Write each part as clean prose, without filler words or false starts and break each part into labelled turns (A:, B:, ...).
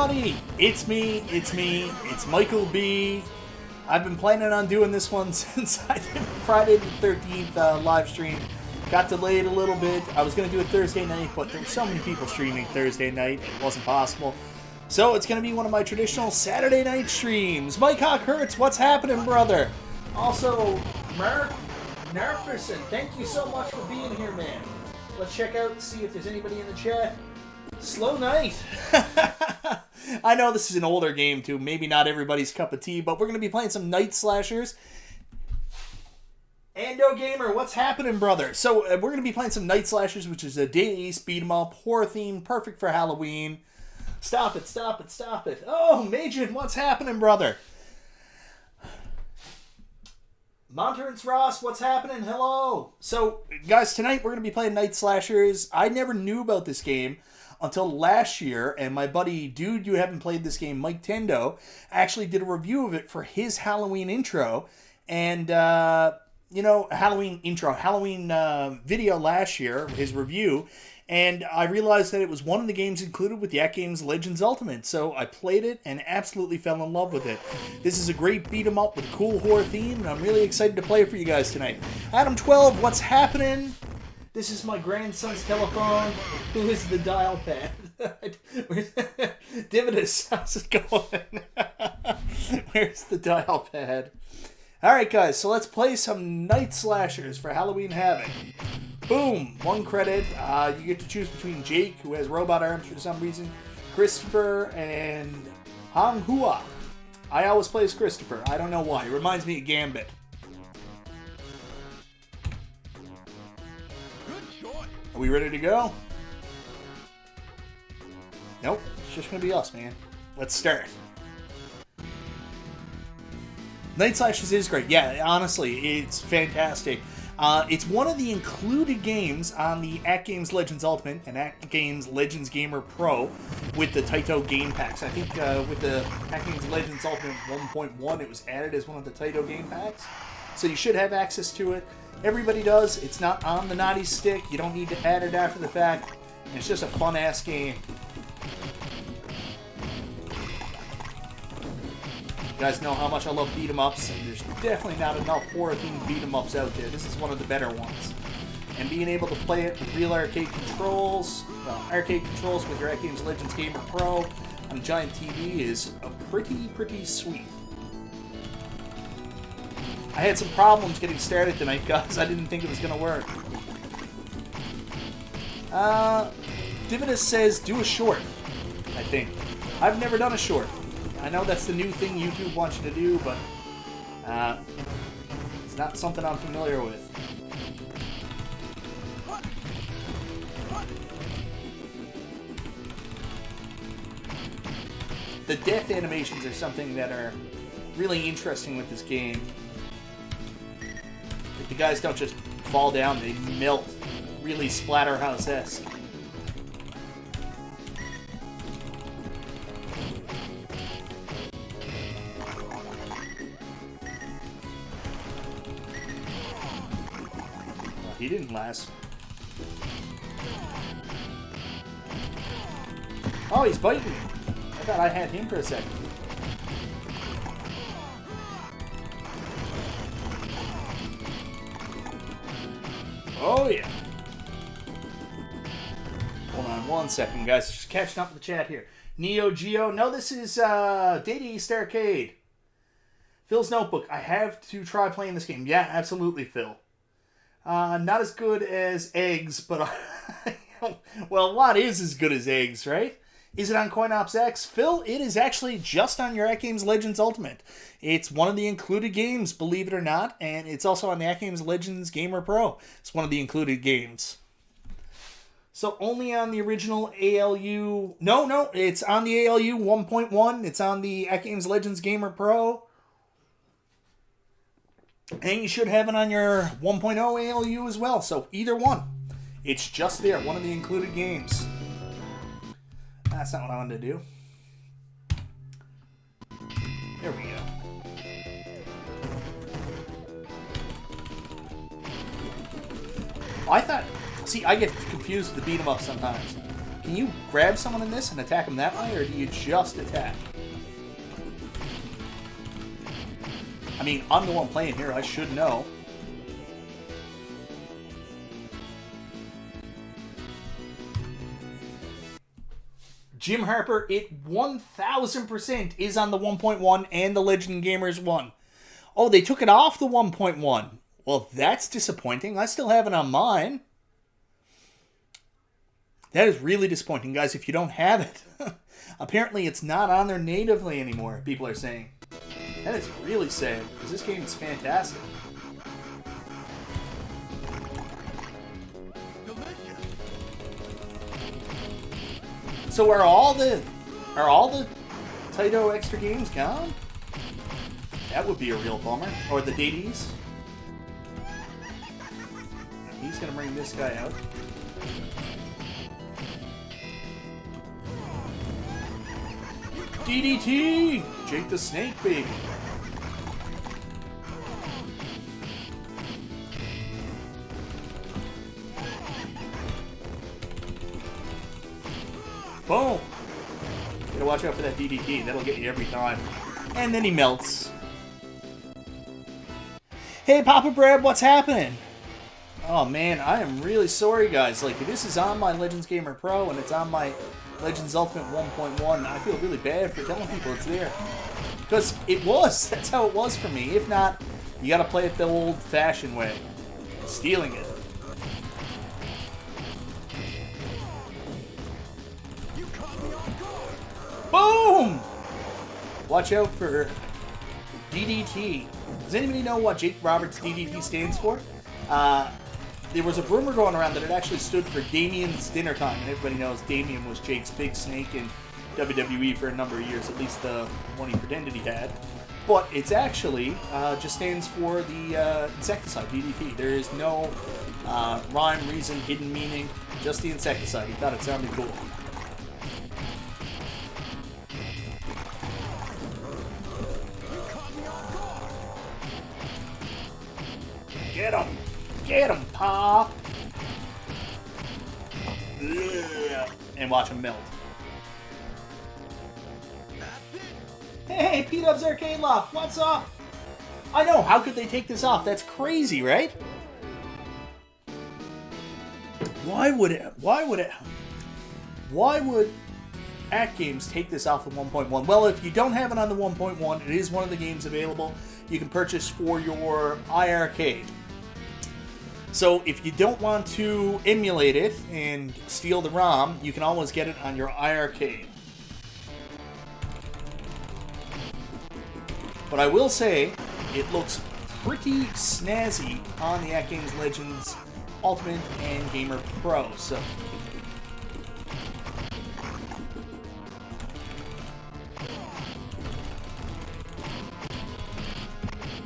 A: everybody! It's me, it's Michael B. I've been planning on doing this one since I did Friday the 13th live stream. Got delayed a little bit. I was going to do it Thursday night, but there were so many people streaming Thursday night, it wasn't possible. So it's going to be one of my traditional Saturday night streams. Mike Hawk Hurts, what's happening, brother? Also, Mark Narferson, thank you so much for being here, man. Let's check out and see if there's anybody in the chat. Slow Night. I know this is an older game too, maybe not everybody's cup of tea, but we're going to be playing some Night Slashers. Ando Gamer, what's happening, brother? So we're going to be playing some Night Slashers, which is a day-ace beat-em-up, horror theme, perfect for Halloween. Stop it, stop it, stop it. Oh, Majin, what's happening, brother? Monterance Ross, what's happening? Hello. So, guys, tonight we're going to be playing Night Slashers. I never knew about this game until last year, and my buddy, dude, you haven't played this game, Miketendo, actually did a review of it for his Halloween intro, and, you know, Halloween video last year, his review, and I realized that it was one of the games included with the AtGames Legends Ultimate, so I played it and absolutely fell in love with it. This is a great beat-em-up with a cool horror theme, and I'm really excited to play it for you guys tonight. Adam12, what's happening? This is my grandson's telephone. Who is the dial pad? Dividus, how's it going? Where's the dial pad? Alright guys, so let's play some Night Slashers for Halloween Havoc. Boom! 1 credit. You get to choose between Jake, who has robot arms for some reason, Christopher, and Hang Hua. I always play as Christopher. I don't know why. It reminds me of Gambit. Are we ready to go? Nope. It's just going to be us, man. Let's start. Night Slashers is great. Yeah, honestly, it's fantastic. It's one of the included games on the AtGames Legends Ultimate and AtGames Legends Gamer Pro with the Taito game packs. I think with the AtGames Legends Ultimate 1.1, it was added as one of the Taito game packs. So you should have access to it. Everybody does. It's not on the naughty stick. You don't need to add it after the fact. It's just a fun-ass game. You guys know how much I love beat-em-ups, and there's definitely not enough horror-themed beat-em-ups out there. This is one of the better ones. And being able to play it with real arcade controls with your AtGames Legends Gamer Pro on a giant TV is pretty sweet. I had some problems getting started tonight, guys. I didn't think it was going to work. Dividus says, do a short, I think. I've never done a short. I know that's the new thing YouTube wants you to do, but it's not something I'm familiar with. The death animations are something that are really interesting with this game. Like, the guys don't just fall down, they melt. Really Splatterhouse-esque. He didn't last. Oh, he's biting me. I thought I had him for a second. Oh, yeah. Hold on 1 second, guys. Just catching up with the chat here. Neo Geo. No, this is Data East Arcade. Phil's Notebook. I have to try playing this game. Yeah, absolutely, Phil. Not as good as Eggs, but well, what is as good as Eggs, right? Is it on CoinOps X? Phil, it is actually just on your AtGames Legends Ultimate. It's one of the included games, believe it or not, and it's also on the AtGames Legends Gamer Pro. It's one of the included games. So only on the original ALU... No, it's on the ALU 1.1. It's on the AtGames Legends Gamer Pro. And you should have it on your 1.0 ALU as well. So either one. It's just there. One of the included games. That's not what I wanted to do. There we go. I thought... See, I get confused with the beat 'em up sometimes. Can you grab someone in this and attack them that way, or do you just attack? I mean, I'm the one playing here. I should know. Jim Harper, it 1000% is on the 1.1 and the Legend Gamers 1. Oh, they took it off the 1.1. Well, that's disappointing. I still have it on mine. That is really disappointing, guys, if you don't have it. Apparently, it's not on there natively anymore, people are saying. That is really sad, because this game is fantastic. So are all the Taito extra games gone? That would be a real bummer. Or the DDs. He's gonna bring this guy out. DDT! Jake the Snake, baby. Boom! Gotta watch out for that DDT. That'll get you every time. And then he melts. Hey, Papa Brad, what's happening? Oh, man, I am really sorry, guys. Like, this is on my Legends Gamer Pro, and it's on my Legends Ultimate 1.1. I feel really bad for telling people it's there. Because it was. That's how it was for me. If not, you gotta play it the old-fashioned way. Stealing it. Boom! Watch out for DDT. Does anybody know what Jake Roberts' DDT stands for? There was a rumor going around that it actually stood for Damien's Dinner Time, and everybody knows Damien was Jake's big snake in WWE for a number of years, at least the one he pretended he had. But it's actually just stands for the insecticide, DDT. There is no rhyme, reason, hidden meaning, just the insecticide. He thought it sounded cool. Get him! Get him, Pa! And watch him melt. Hey, P-Dubs Arcade Loft, what's up? I know, how could they take this off? That's crazy, right? Why would AtGames take this off of 1.1? Well, if you don't have it on the 1.1, it is one of the games available you can purchase for your iArcade. So if you don't want to emulate it and steal the ROM, you can always get it on your iArcade. But I will say, it looks pretty snazzy on the AtGames Legends Ultimate and Gamer Pro. So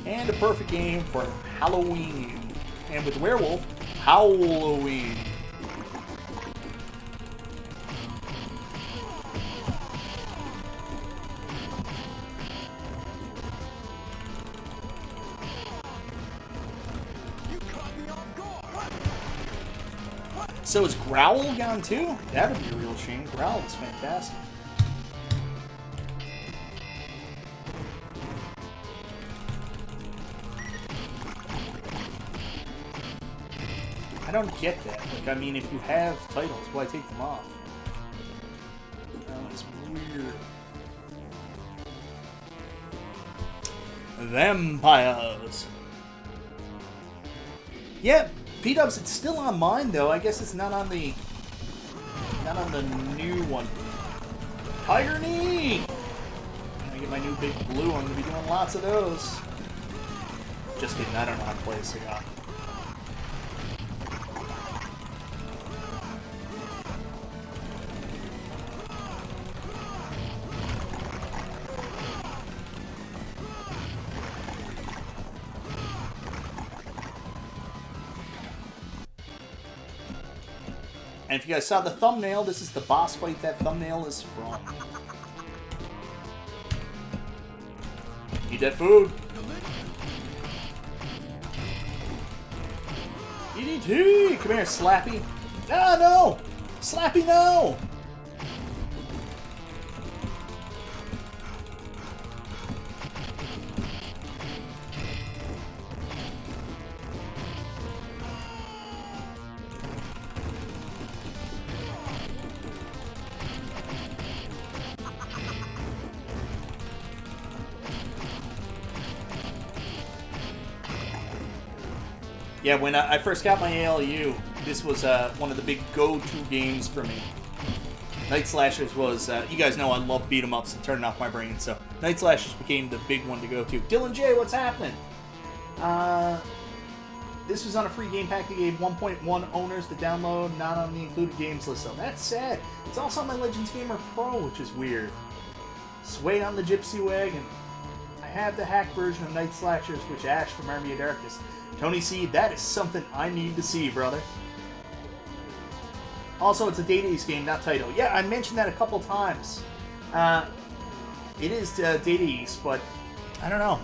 A: and a perfect game for Halloween. And with Werewolf, Halloween. So is Growl gone too? That would be a real shame. Growl is fantastic. I don't get that. Like, I mean, if you have titles, why take them off? Oh, it's weird. Vampires. Yeah, P-Dubs, it's still on mine though. I guess it's not on the new one. Tiger Knee! I'm gonna get my new big blue. I'm gonna be doing lots of those. Just kidding, I don't know how to play a cigar. And if you guys saw the thumbnail, this is the boss fight that thumbnail is from. Eat that food. DDT! Come here, Slappy. Ah, no! Slappy, no! Yeah, when I first got my ALU, this was one of the big go-to games for me. Night Slashers was, you guys know I love beat-em-ups and turning off my brain, so Night Slashers became the big one to go to. Dylan J, what's happening? This was on a free game pack that gave 1.1 owners to download, not on the included games list, so that's sad. It's also on my Legends Gamer Pro, which is weird. Sway on the Gypsy Wagon. I have the hack version of Night Slashers, which Ash from Army of Darkness. Tony C, that is something I need to see, brother. Also, it's a Data East game, not Taito. Yeah, I mentioned that a couple times. It is Data East, but I don't know.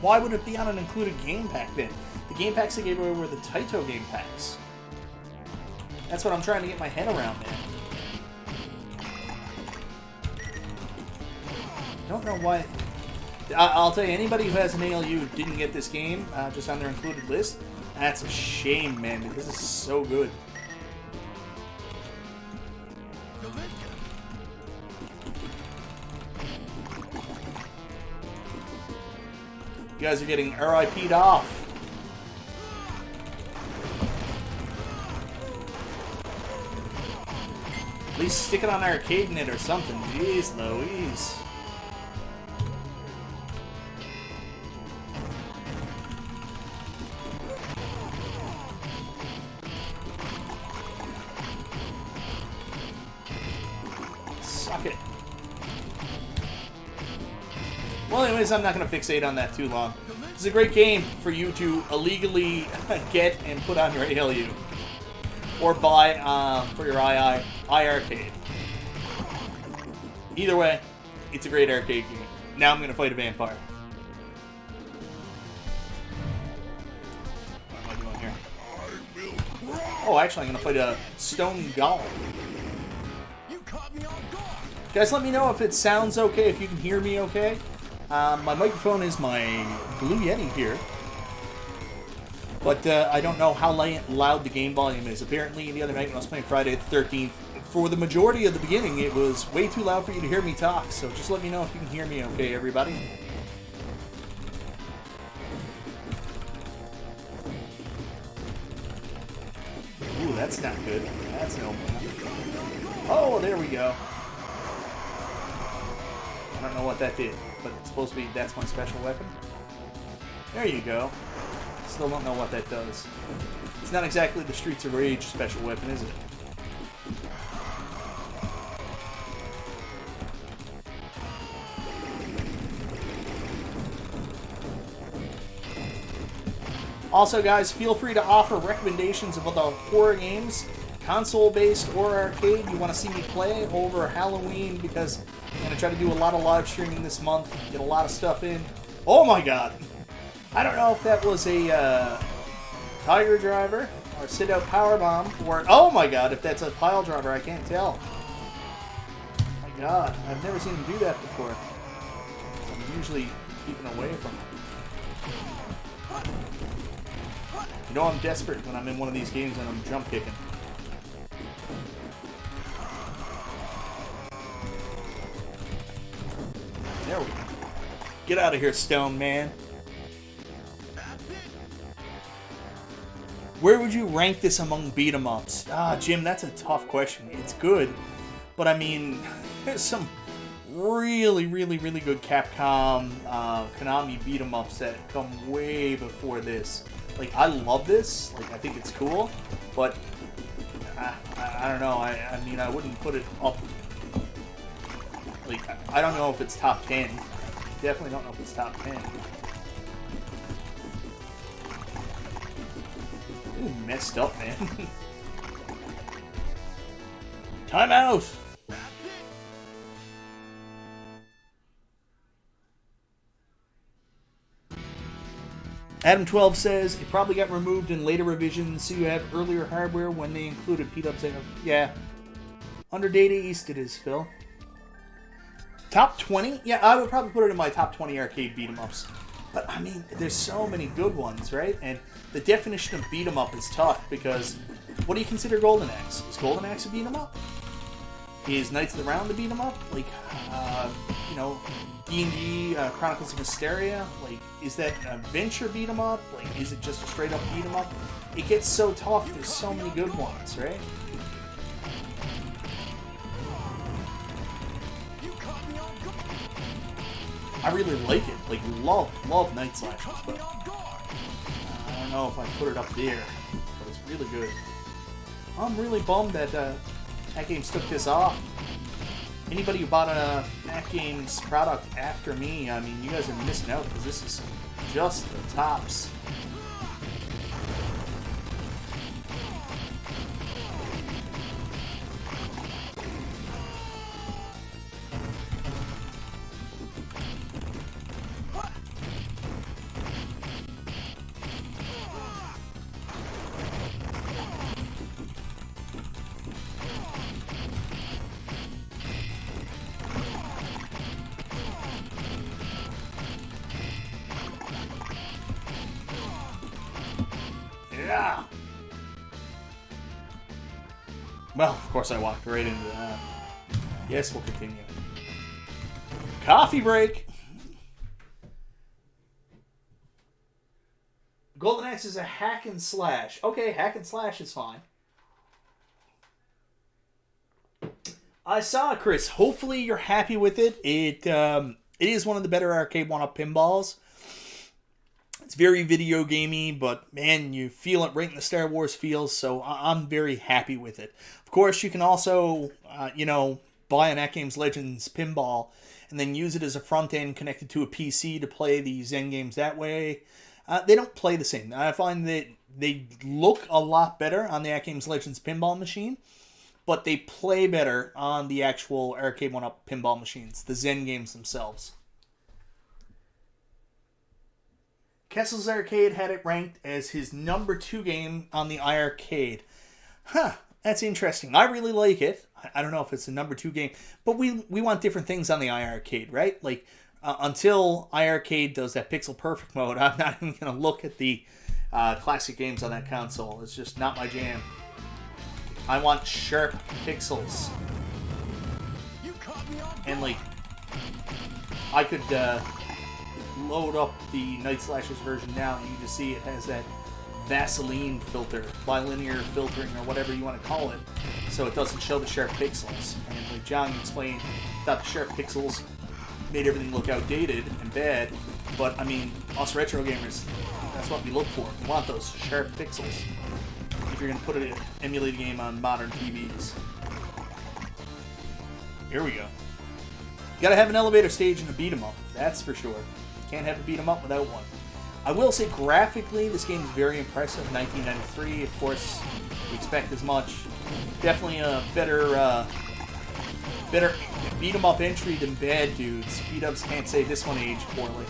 A: Why would it be on an included game pack then? The game packs they gave away were the Taito game packs. That's what I'm trying to get my head around, man. Don't know why. I'll tell you, anybody who has an ALU didn't get this game just on their included list. That's a shame, man, because this is so good. You guys are getting RIP'd off. At least stick it on ArcadeNet or something. Jeez Louise. Suck it. Well, anyways, I'm not going to fixate on that too long. It's a great game for you to illegally get and put on your ALU. Or buy for your iArcade. Either way, it's a great arcade game. Now I'm going to fight a vampire. What am I doing here? Oh, actually, I'm going to fight a stone golem. Guys, let me know if it sounds okay, if you can hear me okay. My microphone is my Blue Yeti here. But I don't know how loud the game volume is. Apparently, the other night when I was playing Friday the 13th, for the majority of the beginning, it was way too loud for you to hear me talk. So just let me know if you can hear me okay, everybody. Ooh, that's not good. That's no more. Oh, there we go. I don't know what that did, but it's supposed to be, that's my special weapon. There you go. Still don't know what that does. It's not exactly the Streets of Rage special weapon, is it? Also, guys, feel free to offer recommendations of other horror games, console-based or arcade, you want to see me play over Halloween, because I'm going to try to do a lot of live streaming this month, get a lot of stuff in. Oh my god! I don't know if that was a Tiger Driver or sit-out powerbomb, or oh my god, if that's a pile driver, I can't tell. Oh my god, I've never seen him do that before. I'm usually keeping away from him. You know I'm desperate when I'm in one of these games and I'm jump kicking. There we go. Get out of here, Stone Man. Where would you rank this among beat-em-ups? Ah, Jim, that's a tough question. It's good, but I mean, there's some really, really, really good Capcom, Konami beat-em-ups that come way before this. Like, I love this. Like, I think it's cool, but I don't know. I mean, I wouldn't put it up. Like, I don't know if it's top 10. Definitely don't know if it's top 10. Ooh, messed up, man. Time out! Adam12 says, it probably got removed in later revisions, so you have earlier hardware when they included P-Dubs. Yeah. Under Data East it is, Phil. Top 20? Yeah, I would probably put it in my top 20 arcade beat-em-ups. But, I mean, there's so many good ones, right? And the definition of beat-em-up is tough, because what do you consider Golden Axe? Is Golden Axe a beat-em-up? Is Knights of the Round a beat-em-up? Like, you know, D&D, Chronicles of Mysteria? Like, is that an adventure beat-em-up? Like, is it just a straight-up beat-em-up? It gets so tough. There's so many good ones, right? I really like it. Like, love Night Slashers, but I don't know if I put it up there. But it's really good. I'm really bummed that AtGames took this off. Anybody who bought a AtGames product after me, I mean, you guys are missing out, because this is just the tops. Yeah. Well, of course I walked right into that. Yes, we'll continue. Coffee break. Golden Axe is a hack and slash. Okay, hack and slash is fine. I saw it, Chris. Hopefully you're happy with it. It is one of the better arcade one-up pinballs. It's very video gamey, but man, you feel it right in the Star Wars feels, so I'm very happy with it. Of course, you can also, you know, buy an AtGames Legends pinball and then use it as a front end connected to a PC to play the Zen games that way. They don't play the same. I find that they look a lot better on the AtGames Legends pinball machine, but they play better on the actual arcade one-up pinball machines, the Zen games themselves. Kessel's Arcade had it ranked as his number 2 game on the iArcade. Huh, that's interesting. I really like it. I don't know if it's the number 2 game, but we want different things on the iArcade, right? Like, until iArcade does that pixel perfect mode, I'm not even going to look at the classic games on that console. It's just not my jam. I want sharp pixels. And, like, I could load up the Night Slashers version now, and you can just see it has that Vaseline filter, bilinear filtering, or whatever you want to call it, so it doesn't show the sharp pixels. And like John explained, thought the sharp pixels made everything look outdated and bad, but I mean, us retro gamers, that's what we look for. We want those sharp pixels if you're going to put an emulated game on modern TVs. Here we go. You gotta have an elevator stage and a beat 'em up, that's for sure. Can't have a beat 'em up without one. I will say graphically, this game is very impressive. 1993, of course, you expect as much. Definitely a better beat 'em up entry than Bad Dudes. Beat-ups can't say this one aged poorly.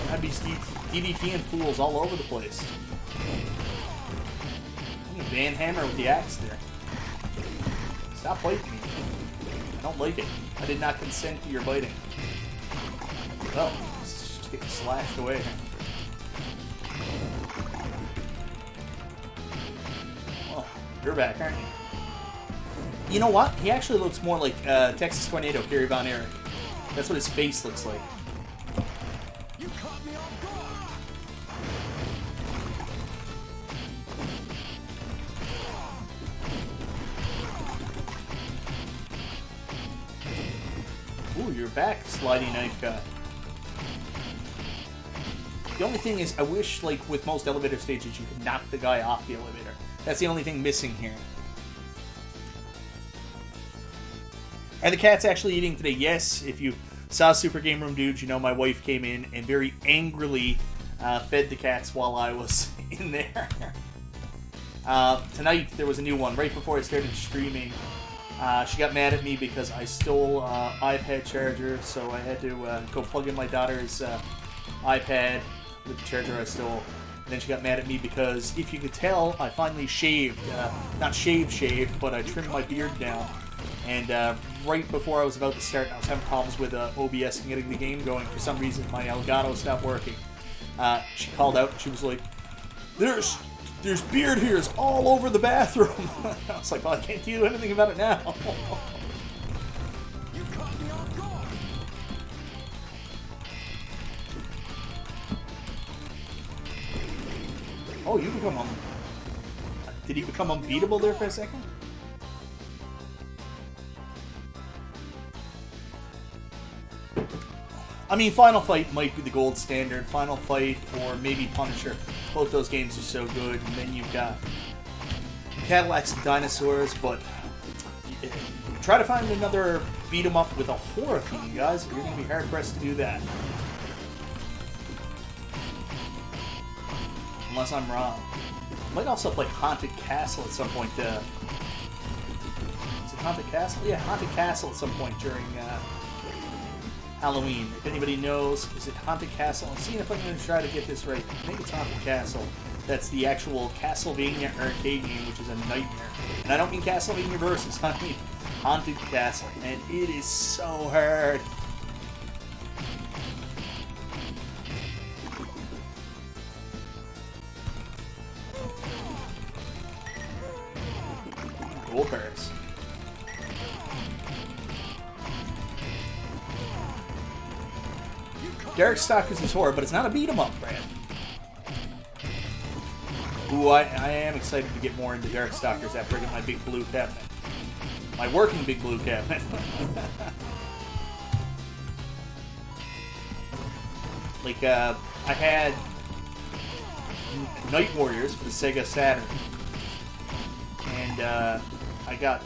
A: I'd be DDT and fools all over the place. Van Hammer with the axe there. Stop biting me. I don't like it. I did not consent to your biting. Oh, it's just getting slashed away. Well, you're back, aren't you? You know what? He actually looks more like Texas Tornado, Gary Von Erich. That's what his face looks like. Ooh, you're back, sliding knife guy. The only thing is, I wish, like with most elevator stages, you could knock the guy off the elevator. That's the only thing missing here. Are the cats actually eating today? Yes. If you saw Super Game Room Dudes, you know my wife came in and very angrily fed the cats while I was in there. Tonight, there was a new one. Right before I started streaming, She got mad at me because I stole iPad charger, so I had to go plug in my daughter's iPad with the charger I stole. And then she got mad at me because, if you could tell, I finally shaved. Not shaved, but I trimmed my beard down. And right before I was about to start, I was having problems with OBS and getting the game going. For some reason, my Elgato stopped working. She called out and she was like, There's beard hairs all over the bathroom. I was like, well, I can't do anything about it now.
B: You caught me off guard.
A: Oh, you become did he become unbeatable there for a second? I mean, Final Fight might be the gold standard. Final Fight or maybe Punisher. Both those games are so good. And then you've got Cadillacs and Dinosaurs, but try to find another beat 'em up with a horror theme, guys. You're going to be hard pressed to do that. Unless I'm wrong. Might also play Haunted Castle at some point. Is it Haunted Castle? Yeah, Haunted Castle at some point during Halloween. If anybody knows, is it Haunted Castle? I'm seeing if I'm going to try to get this right. I think it's Haunted Castle. That's the actual Castlevania arcade game, which is a nightmare. And I don't mean Castlevania Versus, I mean Haunted Castle. And it is so hard. Gold cards. Darkstalkers is horror, but it's not a beat 'em up, Brad. Ooh, I am excited to get more into Darkstalkers after I get my big blue cabinet. My working big blue cabinet. Like, I had Night Warriors for the Sega Saturn. And I got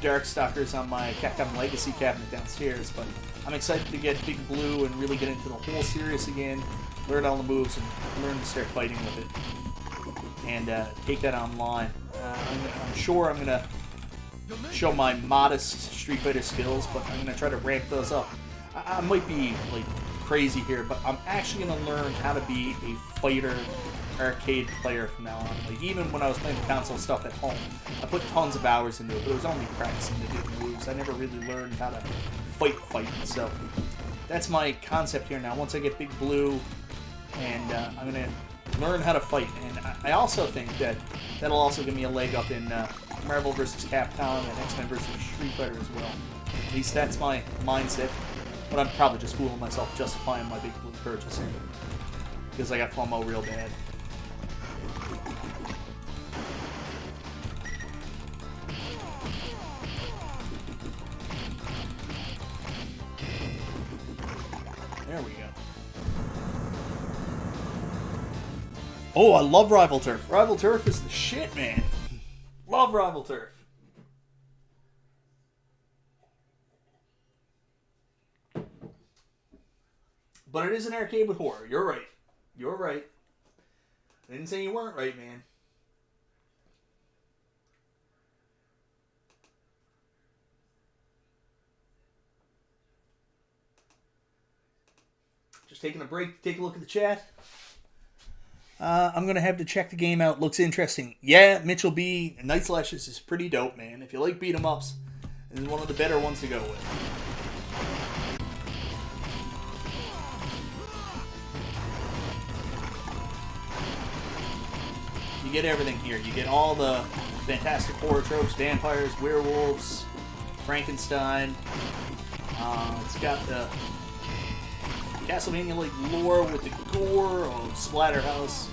A: Darkstalkers on my Capcom Legacy cabinet downstairs, but I'm excited to get Big Blue and really get into the whole series again, learn all the moves, and learn to start fighting with it. And take that online. I'm sure I'm going to show my modest Street Fighter skills, but I'm going to try to ramp those up. I might be like crazy here, but I'm actually going to learn how to be a fighter arcade player from now on. Like, even when I was playing the console stuff at home, I put tons of hours into it, but it was only practicing the different moves. I never really learned how to fight. So that's my concept here now. Once I get Big Blue, and I'm going to learn how to fight. And I also think that that'll also give me a leg up in Marvel vs. Capcom and X-Men vs. Street Fighter as well. At least that's my mindset. But I'm probably just fooling myself justifying my Big Blue purchase here, because I got FOMO real bad. There we go. Oh, I love Rival Turf. Rival Turf is the shit, man. Love Rival Turf. But it is an arcade with horror. You're right. You're right. I didn't say you weren't right, man. Just taking a break to take a look at the chat. I'm going to have to check the game out. Looks interesting. Yeah, Mitchell B. Night Slashers is pretty dope, man. If you like beat 'em ups, this is one of the better ones to go with. You get everything here. You get all the fantastic horror tropes, vampires, werewolves, Frankenstein. It's got the Castlevania-like lore with the gore. Oh, Splatterhouse.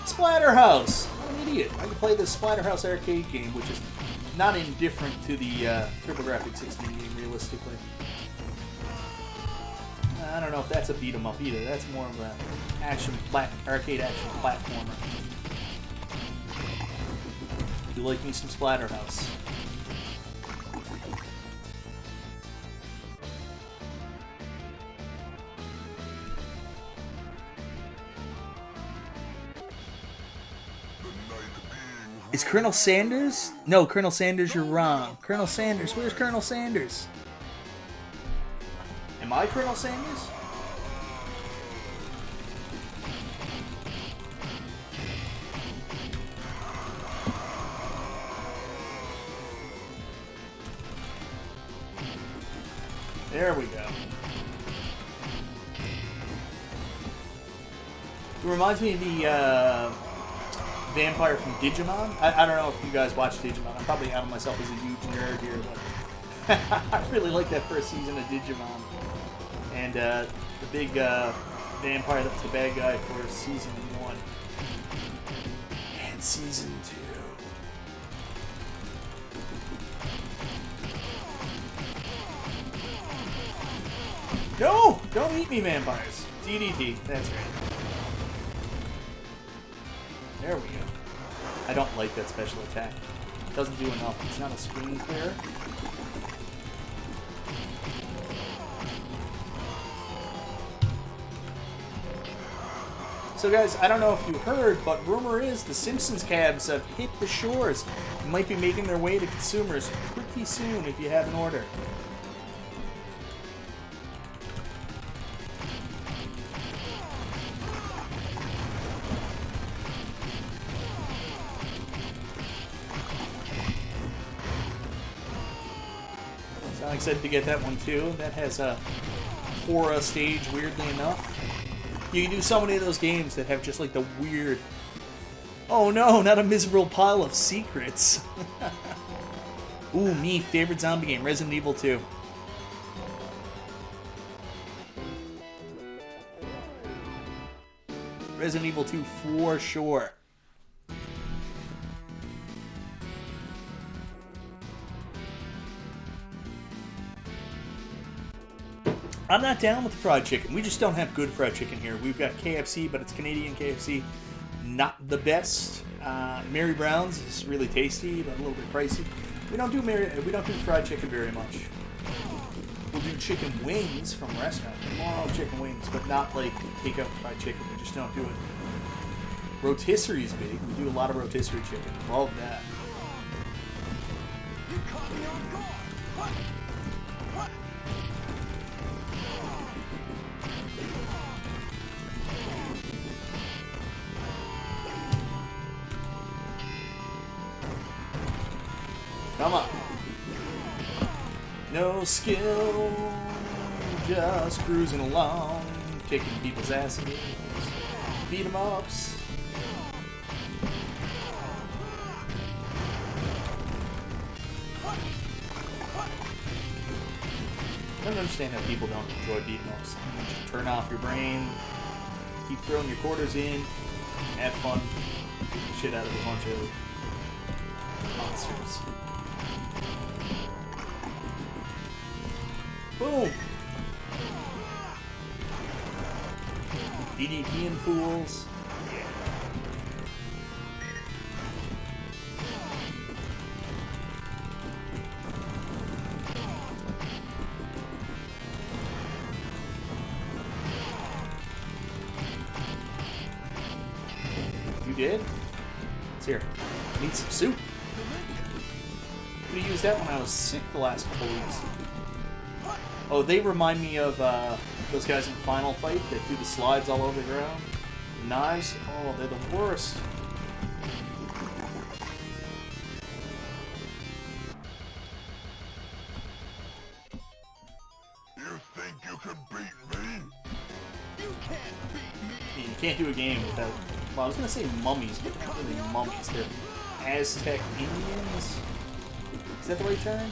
A: Splatterhouse! I'm an idiot. I can play the Splatterhouse arcade game, which is not indifferent to the TurboGrafx 16 game, realistically. I don't know if that's a beat 'em up either. That's more of an arcade action platformer. You like me some Splatterhouse. Is Colonel Sanders? No, Colonel Sanders, you're wrong. Colonel Sanders, where's Colonel Sanders? Am I Colonel Sanders? There we go. It reminds me of the vampire from Digimon. I don't know if you guys watch Digimon. I'm probably outing myself as a huge nerd here, but I really like that first season of Digimon. And the big vampire that was the bad guy for season 1 and season 2. No! Don't eat me, vampires. DDT. That's right. There we go. I don't like that special attack. It doesn't do enough. It's not a screen clear. So guys, I don't know if you heard, but rumor is the Simpsons cabs have hit the shores and might be making their way to consumers pretty soon if you have an order. So I'm excited to get that one too. That has a horror stage, weirdly enough. You can do so many of those games that have just like the weird, oh no, not a miserable pile of secrets. Ooh, me, favorite zombie game, Resident Evil 2. Resident Evil 2 for sure. I'm not down with the fried chicken. We just don't have good fried chicken here. We've got KFC, but it's Canadian KFC. Not the best. Mary Brown's is really tasty, but a little bit pricey. We don't do fried chicken very much. We'll do chicken wings from restaurants. Love chicken wings, but not like takeout fried chicken. We just don't do it. Rotisserie is big. We do a lot of rotisserie chicken. Love that. Come on. No skill, just cruising along, kicking people's asses, beat 'em ups. I don't understand how people don't enjoy beat 'em ups. Just turn off your brain, keep throwing your quarters in, have fun, beat the shit out of a bunch of monsters. Boom! DDTing fools. Yeah. You did? It's here. I need some soup. I'm gonna use that when I was sick the last couple weeks. Oh, they remind me of those guys in Final Fight that do the slides all over the ground. Knives, oh, they're the worst.
B: You think you can beat me? You can't beat me.
A: You can't do a game without, well, I was gonna say mummies, but they're not really mummies. They're Aztec Indians. Is that the right term?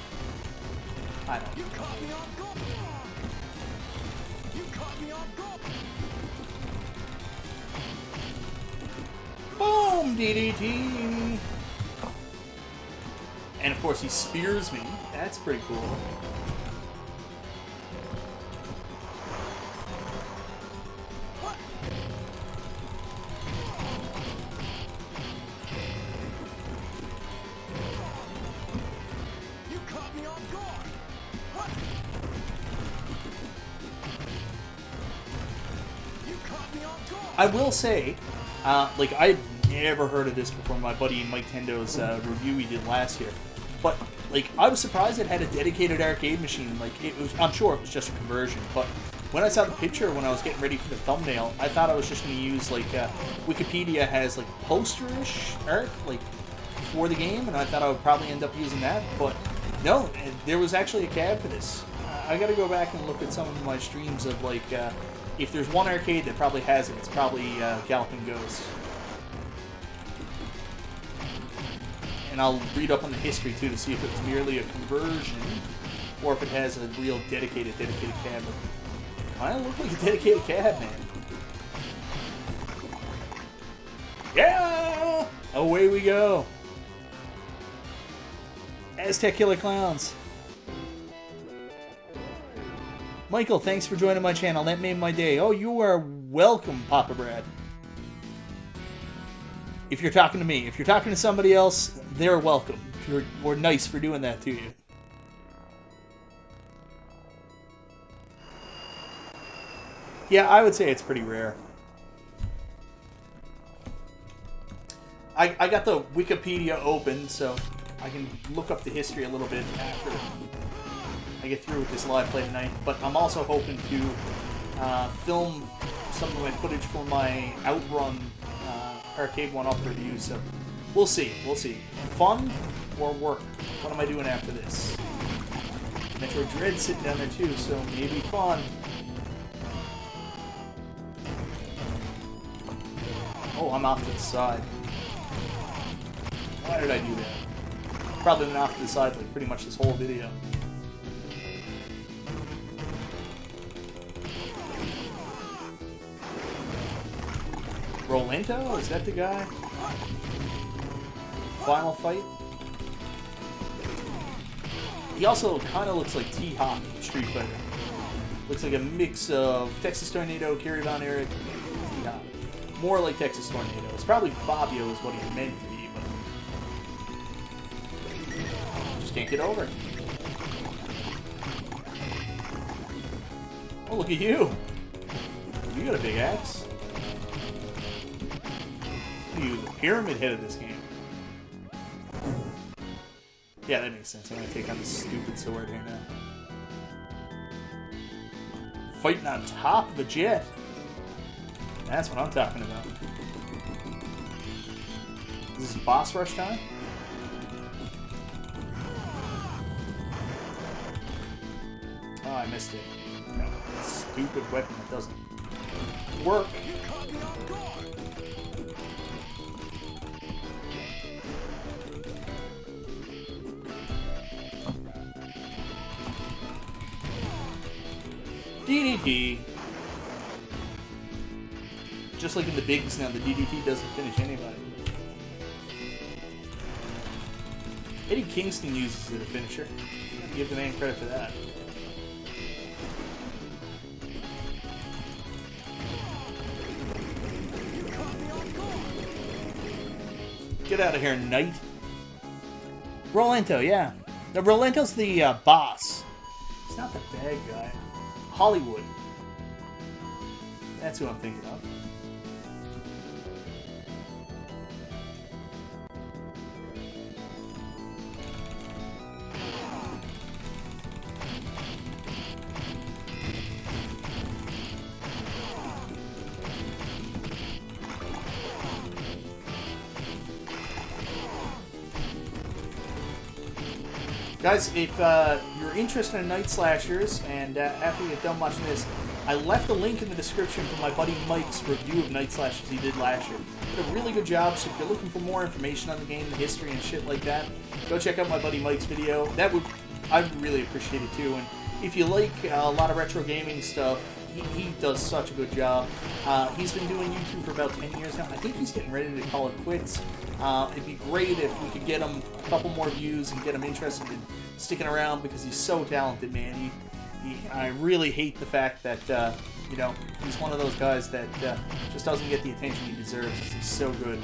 A: I don't know.
B: You caught me off guard. You caught me off guard.
A: Boom! DDT! And of course he spears me. That's pretty cool.
B: You caught me off guard.
A: I will say, like, I had never heard of this before my buddy Miketendo's review he did last year. But, like, I was surprised it had a dedicated arcade machine. Like, it was, I'm sure it was just a conversion, but when I saw the picture when I was getting ready for the thumbnail, I thought I was just going to use, like, Wikipedia has, like, poster-ish art, like, for the game, and I thought I would probably end up using that, but no, there was actually a CAD for this. I gotta go back and look at some of my streams of, like, if there's one arcade that probably has it, it's probably Galloping Ghost. And I'll read up on the history, too, to see if it's merely a conversion, or if it has a real dedicated CAD. Kinda look like a dedicated CAD, man. Yeah! Away we go! Aztec Killer Clowns. Michael, thanks for joining my channel. That made my day. Oh, you are welcome, Papa Brad. If you're talking to me. If you're talking to somebody else, they're welcome. We're nice for doing that to you. Yeah, I would say it's pretty rare. I got the Wikipedia open, so I can look up the history a little bit after I get through with this live play tonight. But I'm also hoping to film some of my footage for my Outrun Arcade 1-Up review, so we'll see. We'll see. Fun or work? What am I doing after this? Metro Dread sitting down there too, so maybe fun. Oh, I'm off to the side. Why did I do that? Probably been off to the side like pretty much this whole video. Rolento? Is that the guy? Final fight? He also kind of looks like T-Hawk from Street Fighter. Looks like a mix of Texas Tornado, Kerry Von Erich, and T-Hawk. More like Texas Tornado. It's probably Fabio is what he's meant to be, but just can't get over it. Oh, look at you! You got a big axe. You, the pyramid head of this game. Yeah, that makes sense. I'm gonna take on this stupid sword here now. Fighting on top of a jet. That's what I'm talking about. Is this boss rush time? Oh, I missed it. No, stupid weapon that doesn't work. DDT. Just like in the bigs now, the DDT doesn't finish anybody. Eddie Kingston uses it as a finisher. Give the man credit for that. Get out of here, knight. Rolento, yeah. The Rolento's the boss. He's not the bad guy. Hollywood. That's who I'm thinking of. Guys, if you're interested in Night Slashers, and after you get done watching this, I left a link in the description for my buddy Mike's review of Night Slashers he did last year. He did a really good job, so if you're looking for more information on the game, the history and shit like that, go check out my buddy Mike's video. I'd really appreciate it too. And if you like a lot of retro gaming stuff, he does such a good job. He's been doing YouTube for about 10 years now. I think he's getting ready to call it quits. It'd be great if we could get him a couple more views and get him interested in sticking around because he's so talented, man. I really hate the fact that, you know, he's one of those guys that just doesn't get the attention he deserves because he's so good.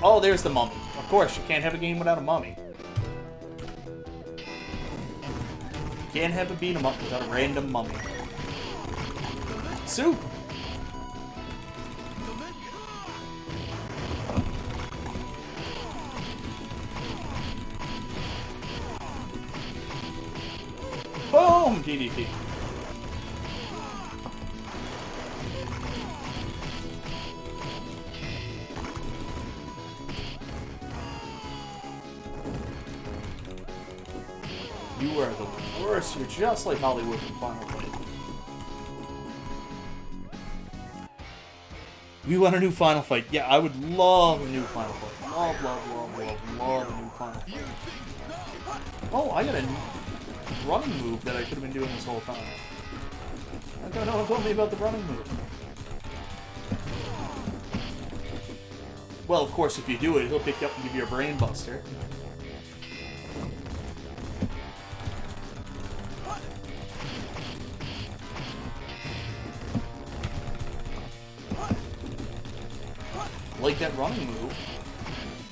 A: Oh, there's the mummy. Of course, you can't have a game without a mummy. You can't have a beat 'em up without a random mummy. Soup! Boom! DDT. You are the worst. You're just like Hollywood in Final Fight. We want a new Final Fight. Yeah, I would love a new Final Fight. Love a new Final Fight. Oh, I got a running move that I could have been doing this whole time. I don't know what told me about the running move. Well, of course, if you do it, he'll pick you up and give you a brain buster. Like that running move.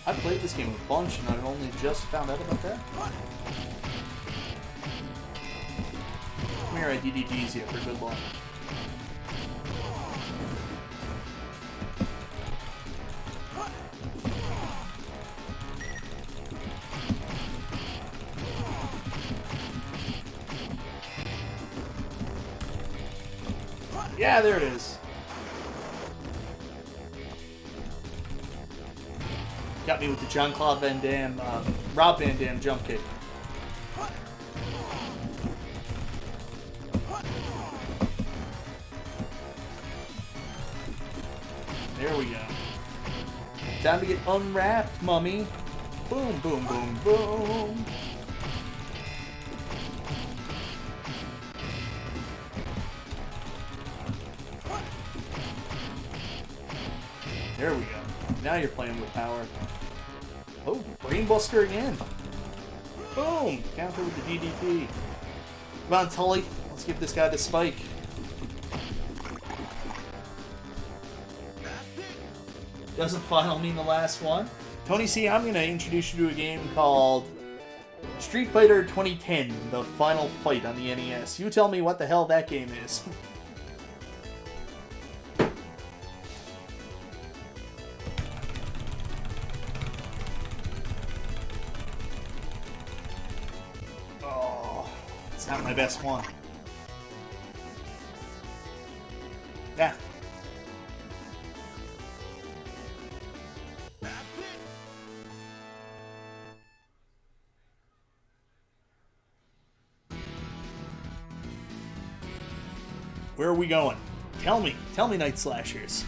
A: I've played this game a bunch and I've only just found out about that. Come here, I DDTs you for good luck. Yeah, there it is. Got me with the Jean-Claude Van Damme, Rob Van Damme jump kick. There we go. Time to get unwrapped, mummy. Boom, boom, boom, boom. There we go. Now you're playing with power. Oh, Brainbuster again. Boom! Counter with the DDT. Come on, Tully. Let's give this guy the spike. Doesn't final mean the last one? Tony C, I'm going to introduce you to a game called Street Fighter 2010, The Final Fight on the NES. You tell me what the hell that game is. It's not my best one. Yeah. Where are we going? Tell me, Night Slashers.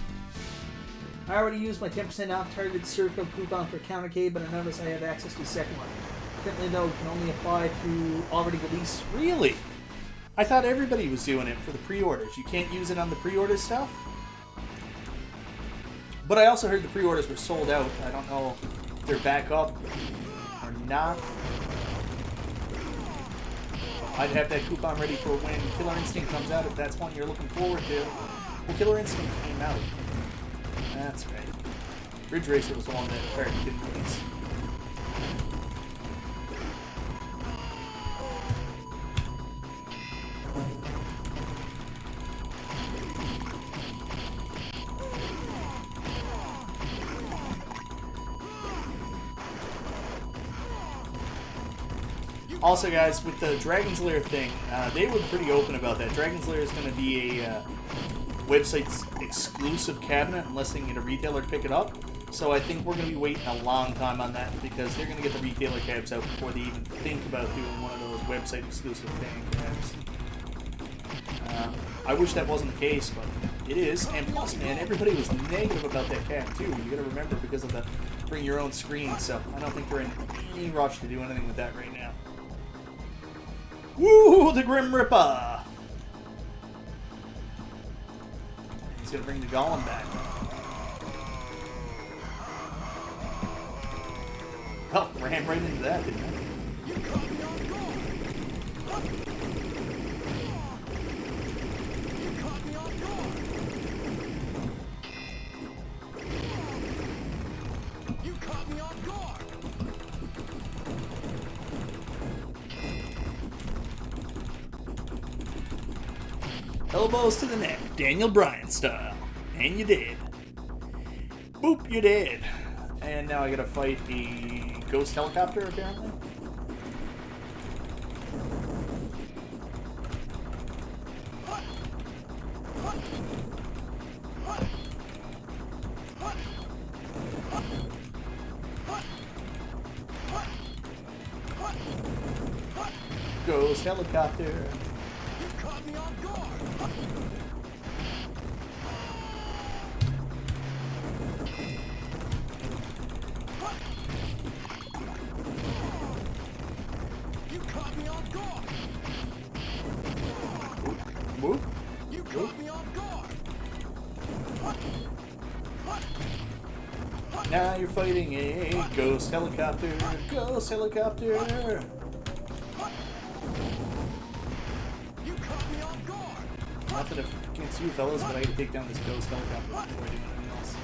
A: I already used my 10% off target circle coupon for Counter K, but I noticed I have access to the second one. Currently, though, it can only apply to already released. Really? I thought everybody was doing it for the pre-orders. You can't use it on the pre-order stuff? But I also heard the pre-orders were sold out. I don't know if they're back up or not. I'd have that coupon ready for when Killer Instinct comes out, if that's one you're looking forward to. Well, Killer Instinct came out. That's right. Ridge Racer was the one that didn't release. Also, guys, with the Dragon's Lair thing, they were pretty open about that. Dragon's Lair is going to be a website-exclusive cabinet unless they can get a retailer to pick it up. So I think we're going to be waiting a long time on that because they're going to get the retailer cabs out before they even think about doing one of those website-exclusive thing cabs. I wish that wasn't the case, but it is. And plus, man, everybody was negative about that cab, too. You got to remember because of the bring your own screen. So I don't think we're in any rush to do anything with that right now. Woo! The Grim Ripper! He's gonna bring the Golem back. Oh, ran right into that, didn't he? Elbows to the neck, Daniel Bryan style. And you did. Boop, you did. And now I gotta fight the ghost helicopter, apparently. Ghost helicopter.
B: You caught me off guard. You caught me off guard.
A: Whoop.
B: You caught me off guard.
A: Now you're fighting a ghost helicopter. Ghost helicopter.
B: You caught me off guard.
A: Not that I can't see you fellas, but I gotta take down this ghost helicopter before I do anything else.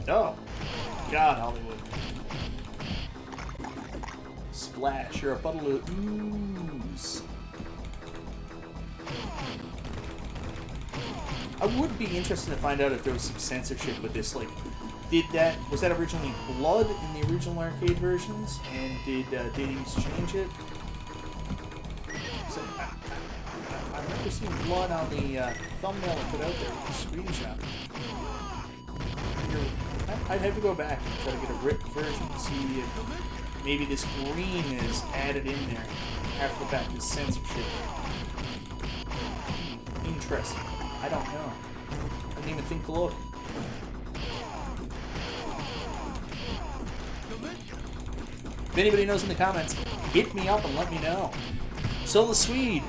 A: Oh, God, Hollywood. Splash, you're a puddle of ooze. I would be interested to find out if there was some censorship with this. Like, was that originally blood in the original arcade versions? And did they change it? So, I remember seeing blood on the thumbnail I put out there with the screenshot. I'd have to go back and try to get a ripped version to see if maybe this green is added in there after the fact with censorship. Interesting. I don't know. I didn't even think to look. If anybody knows in the comments, hit me up and let me know. So the Swede,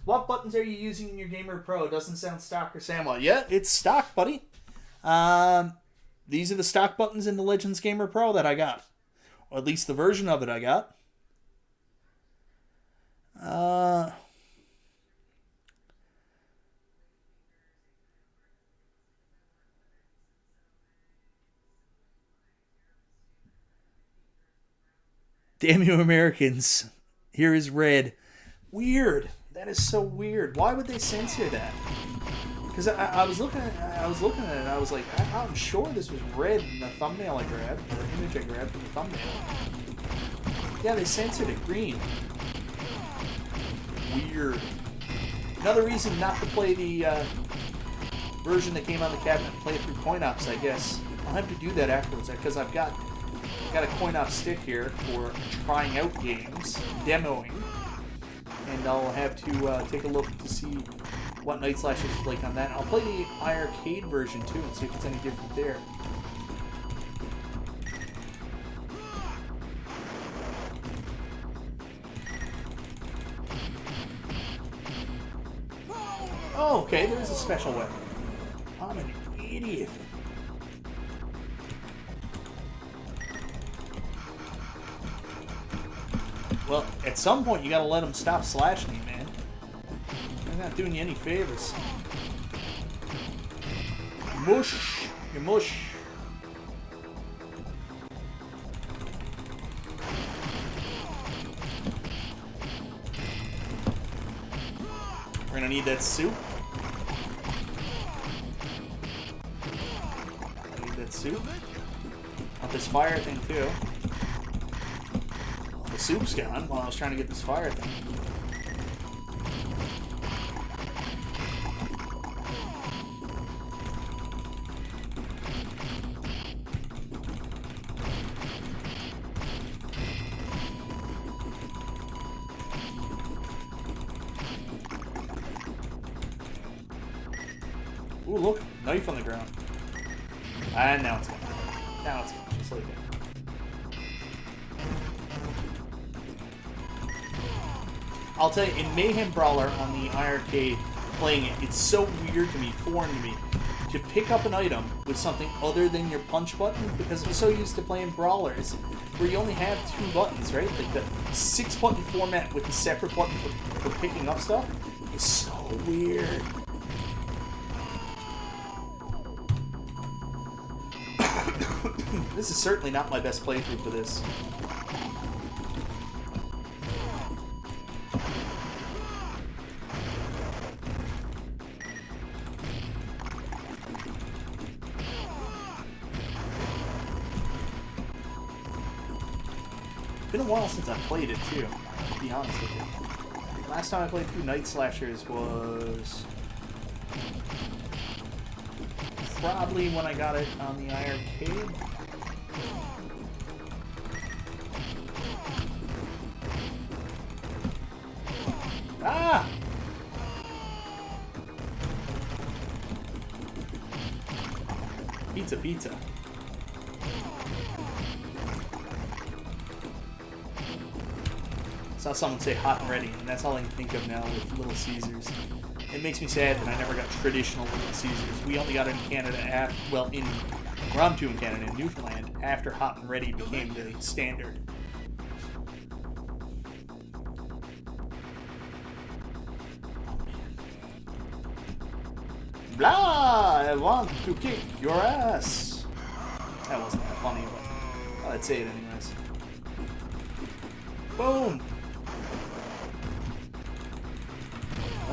A: what buttons are you using in your Gamer Pro? Doesn't sound stock or Samwa. Yeah, it's stock, buddy. These are the stock buttons in the Legends Gamer Pro that I got. Or at least the version of it I got. Damn you Americans. Here is red. Weird. That is so weird. Why would they censor that? Because I was looking at it and I was like, I'm sure this was red in the thumbnail I grabbed, or image I grabbed from the thumbnail. Yeah, they censored it green. Weird. Another reason not to play the version that came on the cabinet, play it through coin-ops, I guess. I'll have to do that afterwards, because I've got a coin-op stick here for trying out games, demoing, and I'll have to take a look to see what Night Slashers is like on that. I'll play the arcade version too and see if it's any different there. Oh, okay, there's a special weapon. I'm an idiot. Well, at some point you gotta let them stop slashing me, man. They're not doing you any favors. Mush! You mush! We're gonna need that soup. I need that soup. Want this fire thing too. Well, the soup's gone while I was trying to get this fire thing. Ooh, look, knife on the ground. And now it's gone. Now it's gone, just like that. I'll tell you, in Mayhem Brawler on the arcade, playing it, it's so weird to me, foreign to me, to pick up an item with something other than your punch button, because I'm so used to playing Brawlers, where you only have 2 buttons, right? Like the 6-button format with a separate button for picking up stuff is so weird. This is certainly not my best playthrough for this. It's been a while since I played it too, to be honest with you. Last time I played through Night Slashers was probably when I got it on the iArcade. Ah! Pizza, pizza. Saw someone say hot and ready, and that's all I can think of now with Little Caesars. It makes me sad that I never got traditional Little Caesars. We only got it in Canada after, well, in where I'm to in Canada, in Newfoundland, after hot and ready became the standard. Blah! I want to kick your ass. That wasn't that funny, but I'd say it anyways. Boom!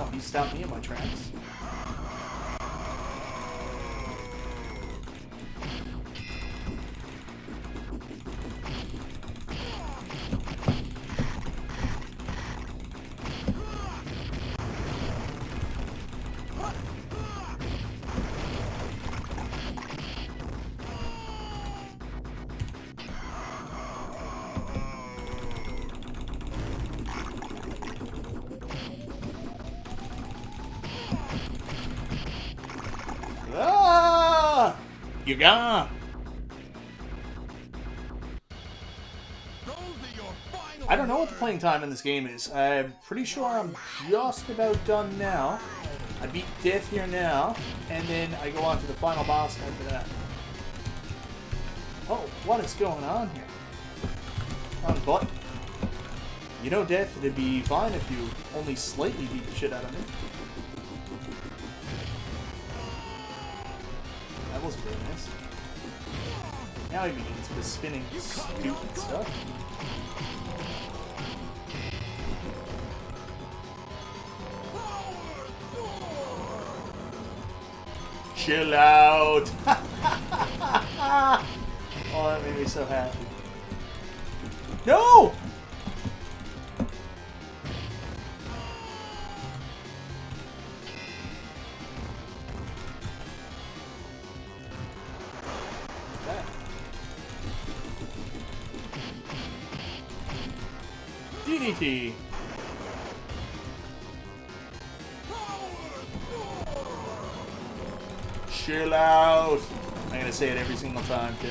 A: Oh, he stopped me in my tracks. Ah! You're gone. I don't know what the playing time in this game is. I'm pretty sure I'm just about done now. I beat Death here now, and then I go on to the final boss after that. Oh, what is going on here? On butt. You know, Death, it'd be fine if you only slightly beat the shit out of me. That wasn't very nice. Now he begins with spinning stupid stuff. Chill out! Oh, that made me so happy. No! DDT. Chill out. I'm gonna say it every single time too.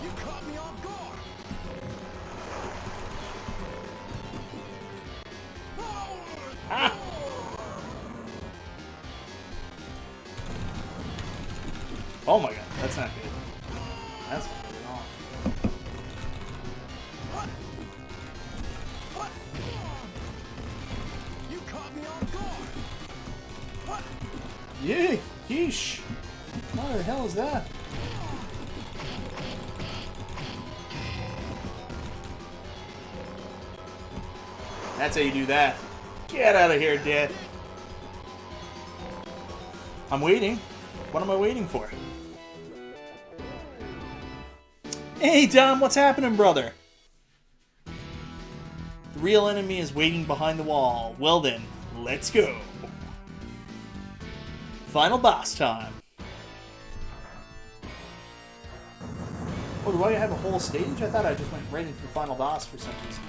B: You caught me off guard.
A: Ah! Oh my god, that's not good. That's not good at all.
B: You caught me off guard.
A: Yeah, yeesh. What the hell is that? That's how you do that. Get out of here, Dad. I'm waiting. What am I waiting for? Hey, Dom, what's happening, brother? The real enemy is waiting behind the wall. Well then, let's go. Final boss time. Oh, do I have a whole stage? I thought I just went right into the final boss for some reason.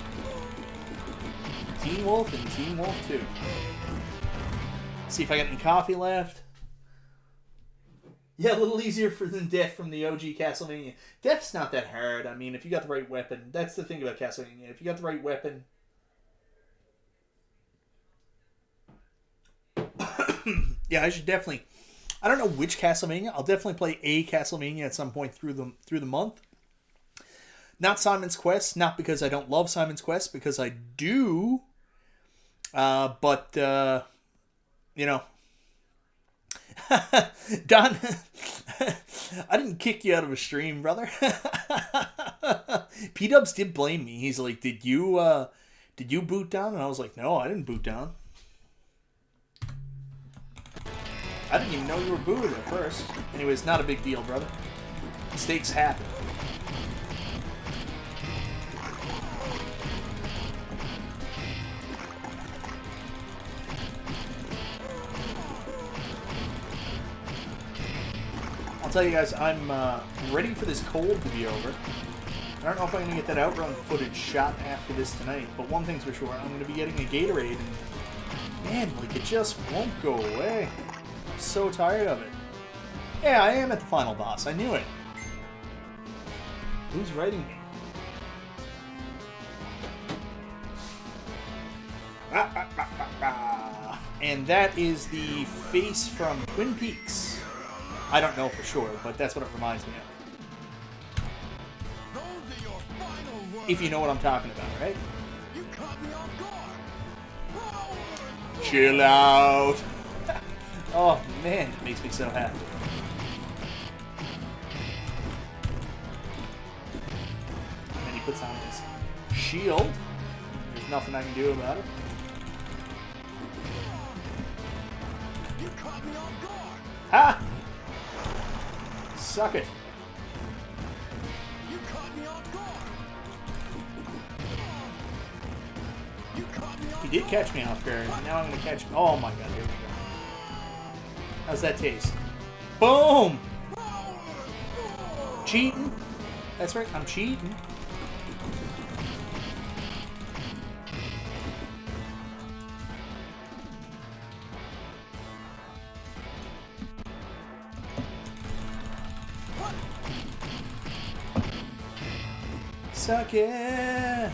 A: Teen Wolf and Teen Wolf 2. See if I got any coffee left. Yeah, a little easier than Death from the OG Castlevania. Death's not that hard. I mean, if you got the right weapon. That's the thing about Castlevania. If you got the right weapon. Yeah, I should definitely. I don't know which Castlevania. I'll definitely play a Castlevania at some point through the month. Not Simon's Quest. Not because I don't love Simon's Quest, because I do. But you know, Don, I didn't kick you out of a stream, brother. P-Dubs did blame me. He's like, did you boot down? And I was like, no, I didn't boot down. I didn't even know you were booted at first. Anyways, not a big deal, brother. Mistakes happen. I'll tell you guys, I'm ready for this cold to be over. I don't know if I'm going to get that outrun footage shot after this tonight, but one thing's for sure, I'm going to be getting a Gatorade, and man, like, it just won't go away. I'm so tired of it. Yeah, I am at the final boss. I knew it. Who's writing me? And that is the face from Twin Peaks. I don't know for sure, but that's what it reminds me of. If you know what I'm talking about, right?
B: You caught me off guard.
A: Chill out. Oh man, it makes me so happy. And then he puts on his shield. There's nothing I can do about it.
B: You caught me off guard.
A: Ha! Suck it.
B: You caught me off guard. You caught me off
A: He did catch me off guard. Now I'm gonna catch him. Oh my god, here we go. How's that taste? Boom! Cheating. That's right, I'm cheating. Suck it!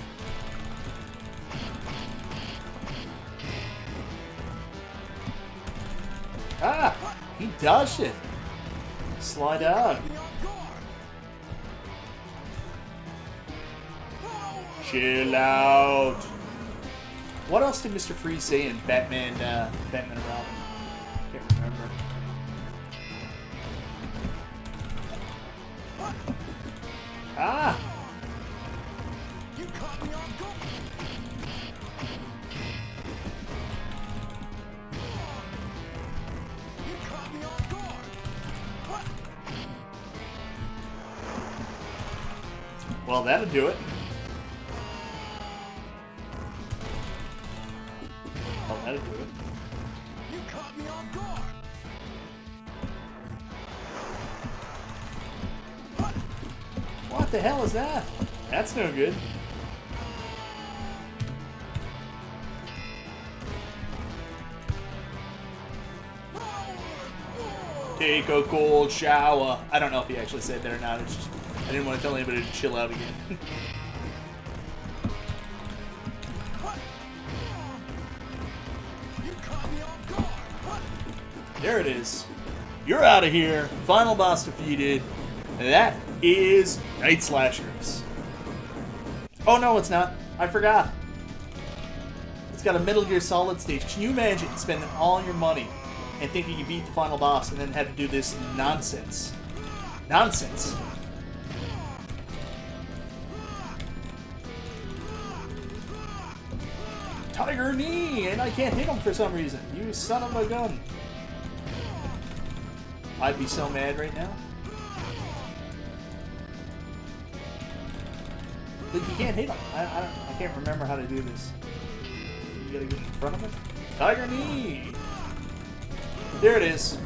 A: Ah! He dodged it! Slide out. Chill out. What else did Mr. Freeze say in Batman and Robin? Can't remember. Ah!
B: You caught me off guard. You caught me off guard.
A: Well, that'll do it. Well, that'll do it.
B: You caught me off guard.
A: What the hell is that? That's no good. Take a cold shower. I don't know if he actually said that or not. It's just, I didn't want to tell anybody to chill out again.
B: You caught me off guard.
A: There it is. You're out of here. Final boss defeated. That is Night Slashers. Oh no, it's not. I forgot. It's got a Metal Gear Solid stage. Can you imagine spending all your money and thinking you beat the final boss and then have to do this nonsense? Nonsense. Tiger knee, and I can't hit him for some reason. You son of a gun. I'd be so mad right now. Like, you can't hit him. I can't remember how to do this. You gotta get in front of him. Tiger knee. There it is.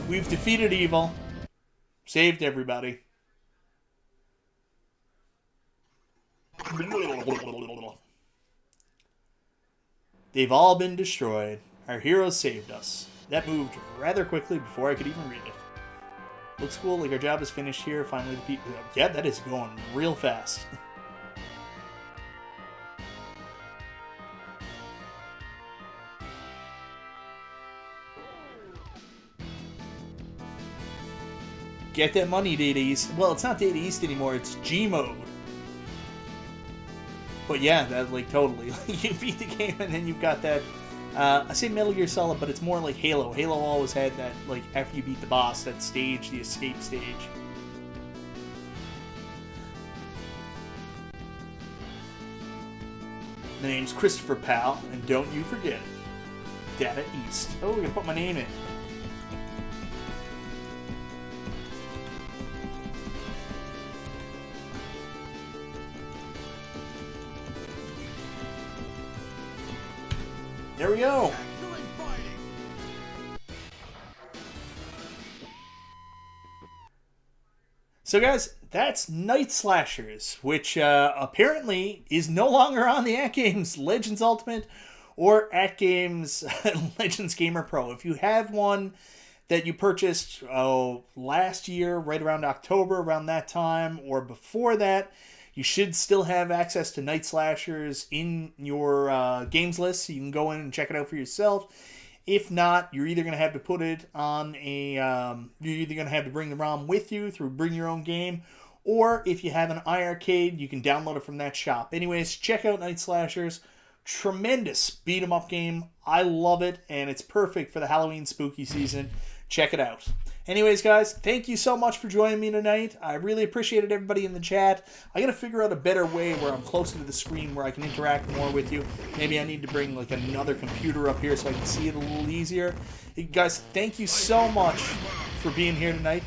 A: We've defeated evil. Saved everybody. They've all been destroyed. Our heroes saved us. That moved rather quickly before I could even read it. Looks cool, like our job is finished here. Finally, the people. Yeah, that is going real fast. Get that money, Data East. Well, it's not Data East anymore, it's G mode. But yeah, that like totally. You beat the game and then you've got that. I say Metal Gear Solid, but it's more like Halo. Halo always had that, like, after you beat the boss, that stage, the escape stage. The name's Christopher Powell, and don't you forget it. Data East. Oh, we're gonna put my name in. There we go. So guys, that's Night Slashers, which apparently is no longer on the AtGames Legends Ultimate or AtGames Legends Gamer Pro. If you have one that you purchased last year, right around October, around that time, or before that, you should still have access to Night Slashers in your games list, so you can go in and check it out for yourself. If not, you're either going to have to put it on a... you're either going to have to bring the ROM with you through Bring Your Own Game, or if you have an iArcade, you can download it from that shop. Anyways, check out Night Slashers. Tremendous beat-em-up game. I love it, and it's perfect for the Halloween spooky season. Check it out. Anyways, guys, thank you so much for joining me tonight. I really appreciated everybody in the chat. I got to figure out a better way where I'm closer to the screen where I can interact more with you. Maybe I need to bring like another computer up here so I can see it a little easier. Hey, guys, thank you so much for being here tonight.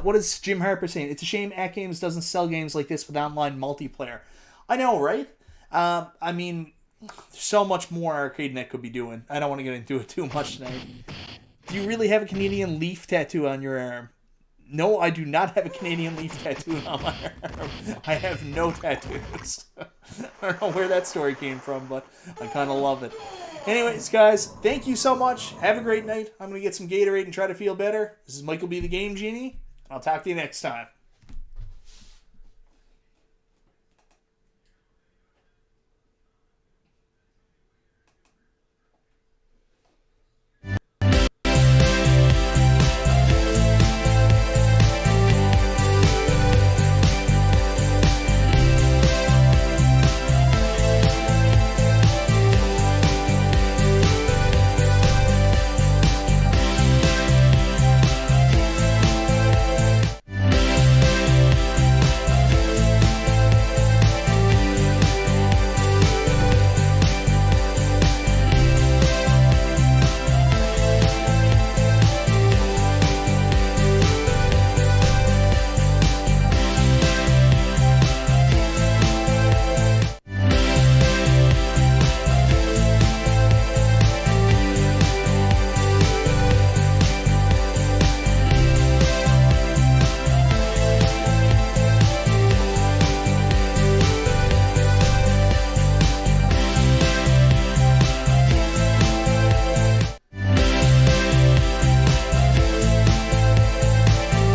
A: What is Jim Harper saying? It's a shame AtGames doesn't sell games like this with online multiplayer. I know, right? I mean, so much more ArcadeNet could be doing. I don't want to get into it too much tonight. Do you really have a Canadian leaf tattoo on your arm? No, I do not have a Canadian leaf tattoo on my arm. I have no tattoos. I don't know where that story came from, but I kind of love it. Anyways, guys, thank you so much. Have a great night. I'm going to get some Gatorade and try to feel better. This is Michael B. the Game Genie. I'll talk to you next time.